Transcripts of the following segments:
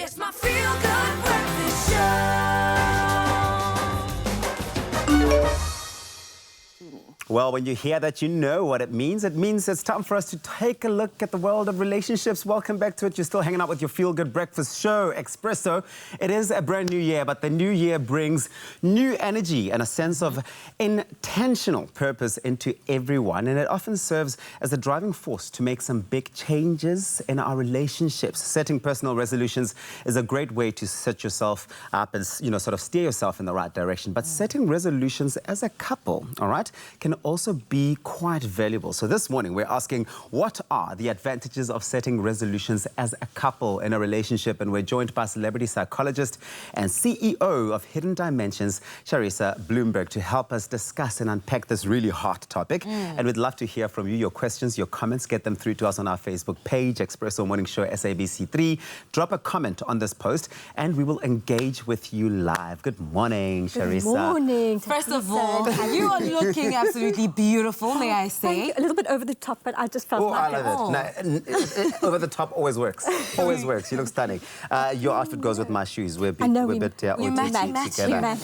It's my feel-good breakfast show. Well, when you hear that, you know what it means. It means it's time for us to take a look at the world of relationships. Welcome back to it. You're still hanging out with your feel-good breakfast show, Expresso. It is a brand new year, but the new year brings new energy and a sense of intentional purpose into everyone. And it often serves as a driving force to make some big changes in our relationships. Setting personal resolutions is a great way to set yourself up and, sort of steer yourself in the right direction. But setting resolutions as a couple, all right, can also be quite valuable. So this morning we're asking, what are the advantages of setting resolutions as a couple in a relationship? And we're joined by celebrity psychologist and CEO of Hidden Dimensions, Charissa Bloomberg, to help us discuss and unpack this really hot topic. And we'd love to hear from you, your questions, your comments. Get them through to us on our Facebook page, Expresso Morning Show SABC3. Drop a comment on this post and we will engage with you live. Good morning, Charissa. Good morning. First of all, you are looking absolutely beautiful, may I say. A little bit over the top, but I just felt like I love it. No, over the top always works. Always works. You look stunning. Your outfit goes with my shoes. We're a bit together.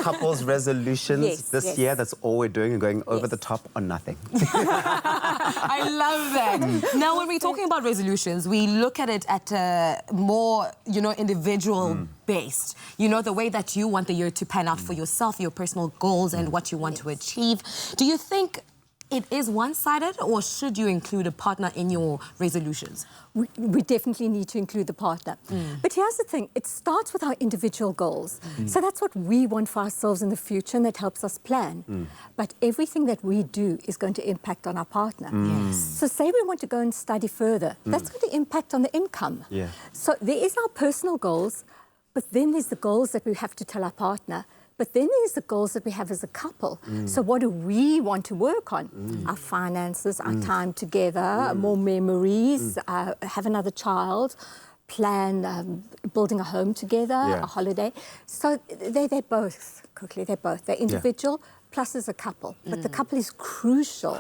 Couples resolutions this year, that's all we're doing, and going over the top or nothing. I love that. Now, when we're talking about resolutions, we look at it at a more, individual based. The way that you want the year to pan out for yourself, your personal goals and what you want to achieve. Do you think it is one-sided, or should you include a partner in your resolutions? we definitely need to include the partner. But here's the thing, it starts with our individual goals. So that's what we want for ourselves in the future, and that helps us plan. But everything that we do is going to impact on our partner. So say we want to go and study further, that's going to impact on the income. So there is our personal goals, but then there's the goals that we have to tell our partner. But then there's the goals that we have as a couple. So what do we want to work on? Our finances, our time together, more memories, have another child, plan building a home together, a holiday. So they're both, quickly, they're individual, plus as a couple. But the couple is crucial.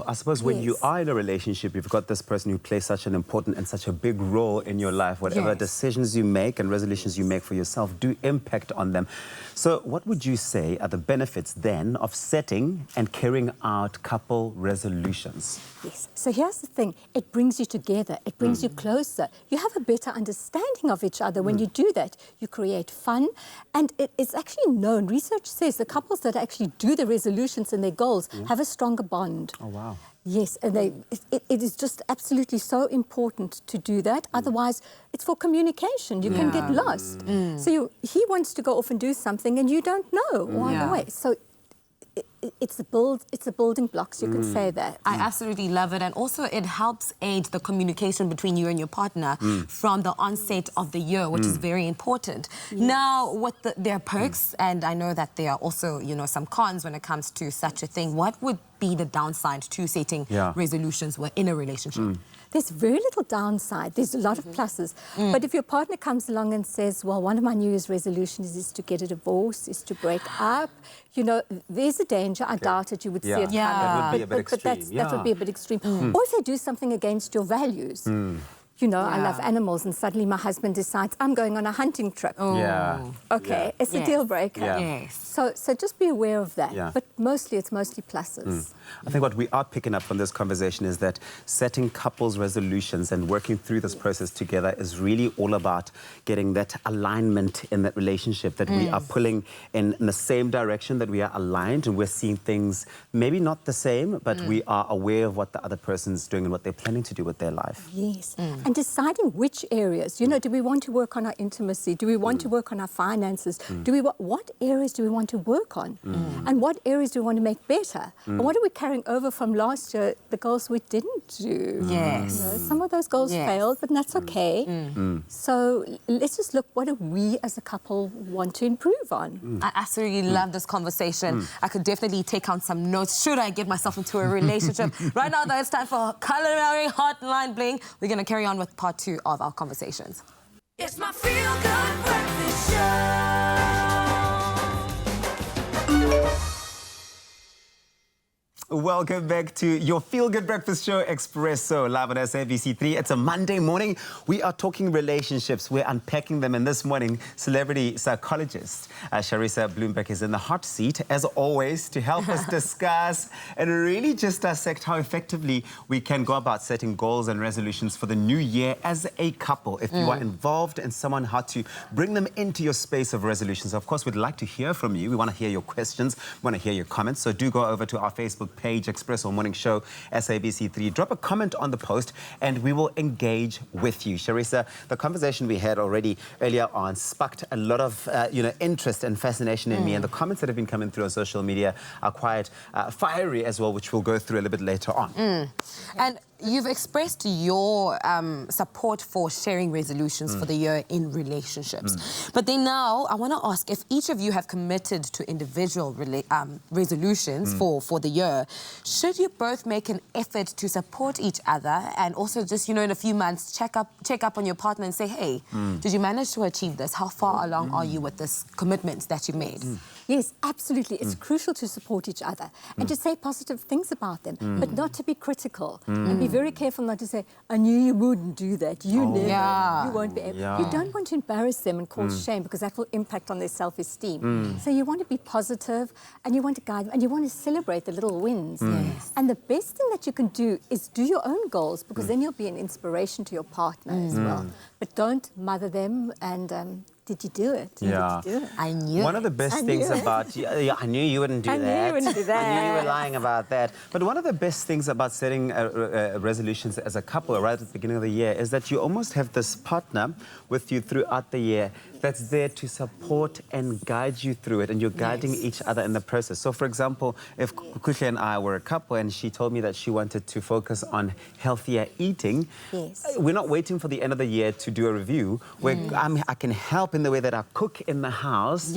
I suppose when you are in a relationship, you've got this person who plays such an important and such a big role in your life. Whatever decisions you make and resolutions you make for yourself do impact on them. So what would you say are the benefits then of setting and carrying out couple resolutions? Yes. So here's the thing. It brings you together. It brings you closer. You have a better understanding of each other when you do that. You create fun. And it's actually known. Research says the couples that actually do the resolutions and their goals have a stronger bond. Oh, wow. Yes, and it is just absolutely so important to do that. Otherwise, it's for communication. You can get lost. So he wants to go off and do something and you don't know why. So it's the building blocks, you could say that. I absolutely love it. And also it helps aid the communication between you and your partner from the onset of the year, which is very important. Now, there are perks, and I know that there are also, some cons when it comes to such a thing. What would be the downside to setting resolutions in a relationship? There's very little downside. There's a lot of pluses. But if your partner comes along and says, well, one of my New Year's resolutions is to get a divorce, is to break up, there's a danger. I doubt it. You would see it coming. That would be a bit extreme. That would be a bit extreme. Or if they do something against your values. I love animals, and suddenly my husband decides, I'm going on a hunting trip. Okay, it's a deal breaker. So just be aware of that. But it's mostly pluses. I think what we are picking up from this conversation is that setting couples resolutions and working through this process together is really all about getting that alignment in that relationship, that we are pulling in the same direction, that we are aligned and we're seeing things maybe not the same, but we are aware of what the other person's doing and what they're planning to do with their life. Yes. And deciding which areas, do we want to work on our intimacy? Do we want to work on our finances? What areas do we want to work on? And what areas do we want to make better? And what are we carrying over from last year, the goals we didn't do? Some of those goals failed, but that's okay. So let's just look, what do we as a couple want to improve on? I absolutely love this conversation. I could definitely take on some notes. Should I get myself into a relationship? Right now, though, it's time for Culinary Hotline Bling. We're going to carry on with part 2 of our conversations. It's my feel-good breakfast show. Welcome back to your feel-good breakfast show, Expresso, live on SABC3. It's a Monday morning. We are talking relationships. We're unpacking them. And this morning, celebrity psychologist Charissa Bloomberg is in the hot seat, as always, to help us discuss and really just dissect how effectively we can go about setting goals and resolutions for the new year as a couple. If you are involved in someone, how to bring them into your space of resolutions. Of course, we'd like to hear from you. We want to hear your questions. We want to hear your comments. So do go over to our Facebook page, Expresso Morning Show, SABC3. Drop a comment on the post and we will engage with you. Charissa, the conversation we had already earlier on sparked a lot of interest and fascination in me, and the comments that have been coming through on social media are quite fiery as well, which we'll go through a little bit later on. And you've expressed your support for sharing resolutions for the year in relationships. But then now, I want to ask if each of you have committed to individual resolutions for the year, should you both make an effort to support each other and also just, in a few months, check up on your partner and say, hey, did you manage to achieve this? How far along are you with this commitment that you made? Yes, absolutely. It's crucial to support each other and to say positive things about them, but not to be critical. And be very careful not to say, I knew you wouldn't do that. You never. Yeah. You won't be able. You don't want to embarrass them and cause shame, because that will impact on their self-esteem. So you want to be positive and you want to guide them and you want to celebrate the little wins. And the best thing that you can do is do your own goals, because then you'll be an inspiration to your partner as well. But don't mother them and... did you do it? Yeah. Did you do it? I knew One of the best things about... I knew you wouldn't do that. I knew you wouldn't do that. I knew you were lying about that. But one of the best things about setting resolutions as a couple right at the beginning of the year is that you almost have this partner with you throughout the year that's there to support and guide you through it, and you're guiding each other in the process. So, for example, if Kuhle and I were a couple and she told me that she wanted to focus on healthier eating, we're not waiting for the end of the year to do a review. Where I can help in the way that I cook in the house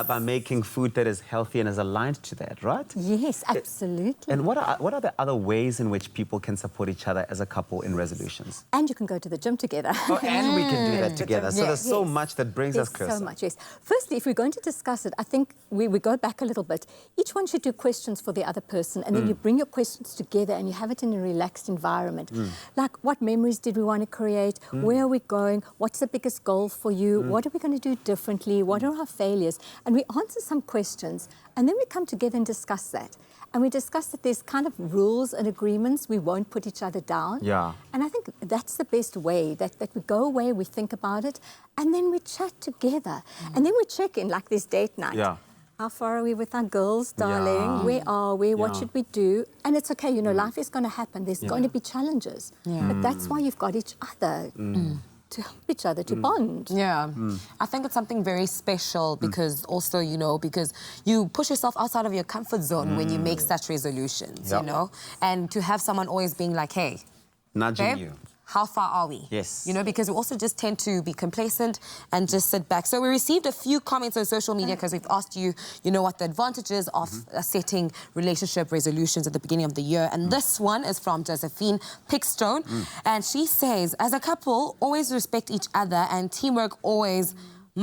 by making food that is healthy and is aligned to that, right? Yes, absolutely. And what are the other ways in which people can support each other as a couple in resolutions? And you can go to the gym together. Oh, and we can do that together. So there's so much that brings us closer. So much, yes. Firstly, if we're going to discuss it, I think we go back a little bit. Each one should do questions for the other person, and then you bring your questions together and you have it in a relaxed environment. Like, what memories did we want to create? Where are we going? What's the biggest goal for you? What are we going to do differently? What are our failures? And we answer some questions, and then we come together and discuss that. And we discuss that there's kind of rules and agreements. We won't put each other down. Yeah. And I think that's the best way, that we go away, we think about it, and then we chat together. And then we check in, like this date night. Yeah. How far are we with our girls, darling? Where are we? What should we do? And it's okay, life is going to happen. There's going to be challenges. But that's why you've got each other. To help each other, to bond. Yeah. I think it's something very special because also, because you push yourself outside of your comfort zone when you make such resolutions, and to have someone always being like, hey, nudging babe, you. how far are we? Yes. Because we also just tend to be complacent and just sit back. So we received a few comments on social media because we've asked you, what the advantages of setting relationship resolutions at the beginning of the year. And this one is from Josephine Pickstone. And she says, as a couple, always respect each other, and teamwork always...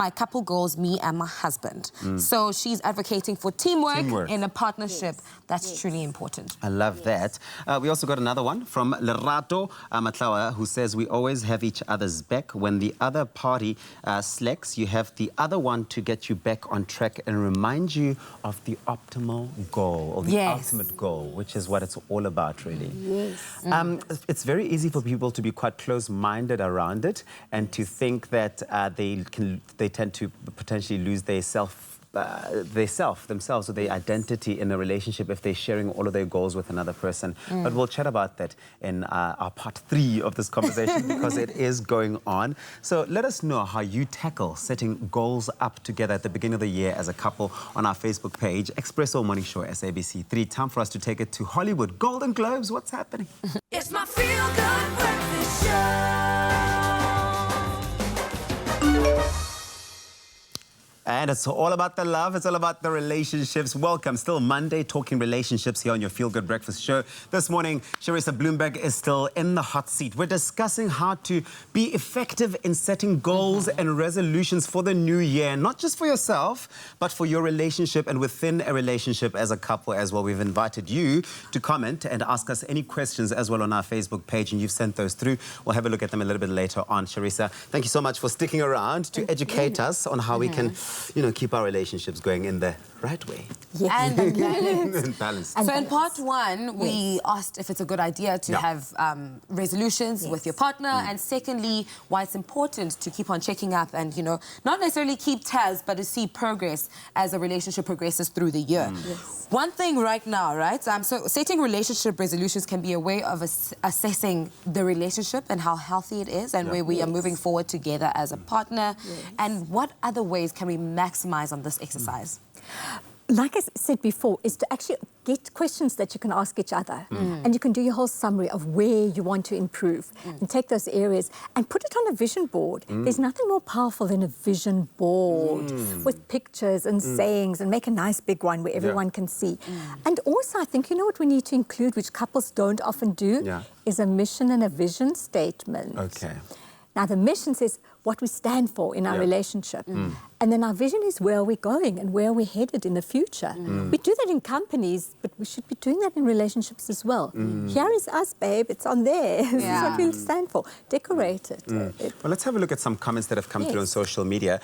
my couple goals, me and my husband. So she's advocating for teamwork in a partnership. That's truly important. I love that. We also got another one from Lerato Matlawa, who says we always have each other's back. When the other party slacks, you have the other one to get you back on track and remind you of the optimal goal, or the ultimate goal, which is what it's all about, really. It's very easy for people to be quite close-minded around it and to think that they tend to potentially lose themselves or their identity in a relationship if they're sharing all of their goals with another person. But we'll chat about that in our part 3 of this conversation because it is going on. So let us know how you tackle setting goals up together at the beginning of the year as a couple on our Facebook page, Expresso Morning Show, SABC3. Time for us to take it to Hollywood. Golden Globes, what's happening? It's my feel-good breakfast show. And it's all about the love. It's all about the relationships. Welcome. Still Monday, talking relationships here on your Feel Good Breakfast show. This morning, Charissa Bloomberg is still in the hot seat. We're discussing how to be effective in setting goals and resolutions for the new year. Not just for yourself, but for your relationship and within a relationship as a couple as well. We've invited you to comment and ask us any questions as well on our Facebook page, and you've sent those through. We'll have a look at them a little bit later on. Charissa, thank you so much for sticking around to educate us on how we can, keep our relationships going in the right way. Yes. And balance. And balance. So in part one, we asked if it's a good idea to have resolutions with your partner, and secondly, why it's important to keep on checking up and, not necessarily keep tabs, but to see progress as a relationship progresses through the year. Yes. One thing right now, right? So setting relationship resolutions can be a way of assessing the relationship and how healthy it is and where we are moving forward together as a partner. And what other ways can we maximize on this exercise? Like I said before, is to actually get questions that you can ask each other. And you can do your whole summary of where you want to improve and take those areas and put it on a vision board. There's nothing more powerful than a vision board with pictures and sayings, and make a nice big one where everyone can see. And also, I think, what we need to include, which couples don't often do, is a mission and a vision statement. Okay. Now, the mission says what we stand for in our relationship. And then our vision is where we're going and where we're headed in the future. We do that in companies, but we should be doing that in relationships as well. Here is us, babe. It's on there. This is what we stand for. Decorate it. Well, let's have a look at some comments that have come through on social media.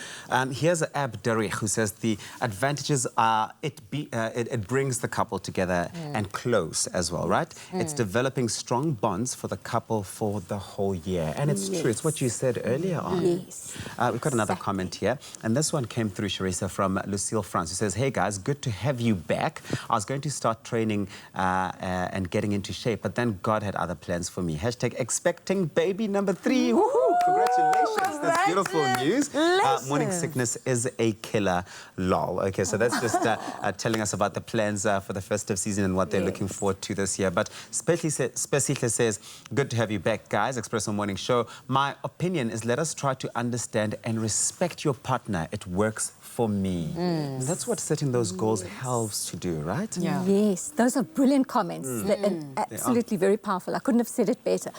Here's Ab Derich, who says the advantages are it brings the couple together and close as well, right? It's developing strong bonds for the couple for the whole year. And it's true. It's what you said earlier on. Yes. We've got another comment here. And this one came through, Charissa, from Lucille France, who says, hey, guys, good to have you back. I was going to start training and getting into shape, but then God had other plans for me. Hashtag expecting baby number 3. Woohoo! Congratulations. That's beautiful news. Morning sickness is a killer, lol. Okay, so that's just telling us about the plans for the festive season and what they're looking forward to this year. But Spesihle says, good to have you back, guys. Expresso Morning Show. My opinion is let us try to understand and respect your partner. It works for me. That's what setting those goals helps to do, right? Yes, those are brilliant comments. And absolutely very powerful. I couldn't have said it better.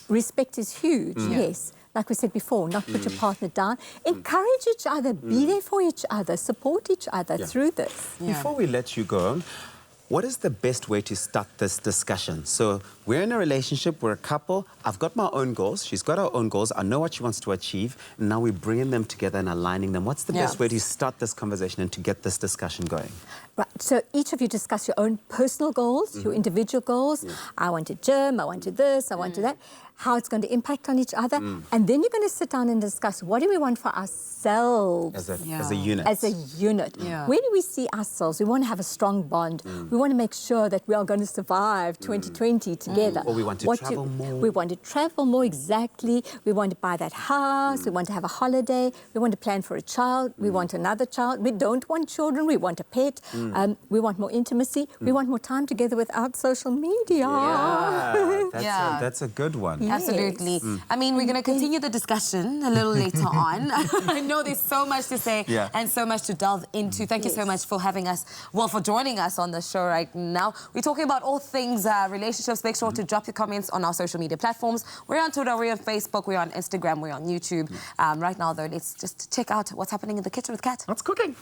Respect is huge, yes. Like we said before, not put your partner down. Encourage each other, be there for each other, support each other through this. Before we let you go, what is the best way to start this discussion? So we're in a relationship, we're a couple. I've got my own goals. She's got her own goals. I know what she wants to achieve. And now we're bringing them together and aligning them. What's the best way to start this conversation and to get this discussion going? Right, so each of you discuss your own personal goals, your individual goals. I want a gym, I want to this, I want to that. How it's going to impact on each other. And then you're going to sit down and discuss what do we want for ourselves. As a unit. As a unit. Where do we see ourselves? We want to have a strong bond. We want to make sure that we are going to survive 2020 together. Or we want to travel more. We want to travel more, exactly. We want to buy that house. We want to have a holiday. We want to plan for a child. We want another child. We don't want children. We want a pet. We want more intimacy. We want more time together without social media. That's a good one. Yes. Absolutely. I mean, we're going to continue the discussion a little later on. I know there's so much to say and so much to delve into. Thank you so much for having us, for joining us on the show right now. We're talking about all things relationships. Make sure to drop your comments on our social media platforms. We're on Twitter, we're on Facebook, we're on Instagram, we're on YouTube. Right now, though, let's just check out what's happening in the kitchen with Kat. What's cooking?